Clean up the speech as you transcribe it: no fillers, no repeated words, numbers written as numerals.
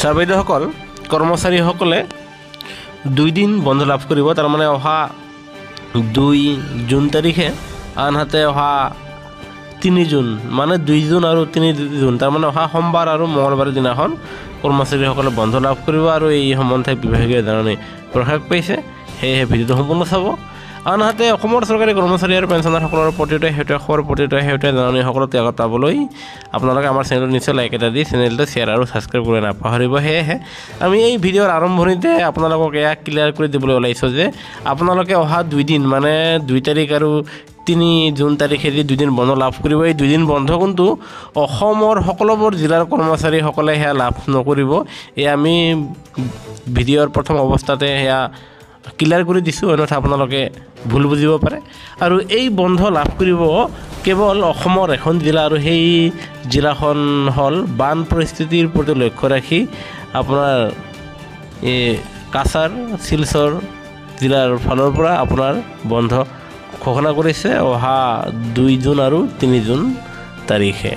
sir বাইদেউসকল কৰ্মচাৰীসকলে 2 দিন বন্ধ লাভ কৰিব তাৰমানে অহা 2 জুন তাৰিখে আনহাতে অহা 3 জুন মানে 2 জুন আৰু 3 জুন তাৰমানে অহা সোমবাৰ আৰু মঙলবাৰৰ দিনাখন কৰ্মচাৰীসকলে বন্ধ লাভ কৰিব আৰু এই সম্বন্ধে বিভাগীয় জাননী প্ৰকাশ পাইছে সেয়েহে ভিডিঅ'টো সম্পূৰ্ণ চাব আনহাতে অসমৰ চৰকাৰী কৰ্মচাৰী আৰু পেঞ্চনাৰসকলৰ প্ৰতিটো হেতুৱা খবৰ প্ৰতিটো হেতুৱা জাননী সকলোতে আগত পাবলৈ আপোনালোকে আমাৰ চেনেলটো নিশ্চয় লাইক এটা দি চেনেলটো শ্বেয়াৰ আৰু ছাবস্ক্ৰাইব কৰি নাপাহৰিব সেয়েহে আমি এই ভিডিঅ'ৰ আৰম্ভণিতে আপোনালোকক এয়া ক্লিয়াৰ কৰি দিবলৈ ওলাইছোঁ যে আপোনালোকে অহা 2 দিন মানে 2 তাৰিখ আৰু 3 জুন তাৰিখে যি 2 দিন বন্ধ লাভ কৰিব এই 2 দিন বন্ধ কিন্তু অসমৰ সকলোবোৰ জিলাৰ কৰ্মচাৰীসকলে সেয়া লাভ নকৰিব এই আমি ভিডিঅ'ৰ প্ৰথম অৱস্থাতে সেয়া ক্লিয়াৰ কৰি দিছোঁ অন্যথা আপোনালোকে ভুল বুজিব পাৰে আৰু এই বন্ধ লাভ কৰিব কেৱল অসমৰ এখন জিলা আৰু সেই জিলাখন হ'ল বান পৰিস্থিতিৰ প্ৰতি লক্ষ্য ৰাখি আপোনাৰ এই কাছাৰ শিলচৰ জিলাৰ ফালৰ পৰা আপোনাৰ বন্ধ ঘোষণা কৰিছে অহা 2 জুন আৰু 3 জুন তাৰিখে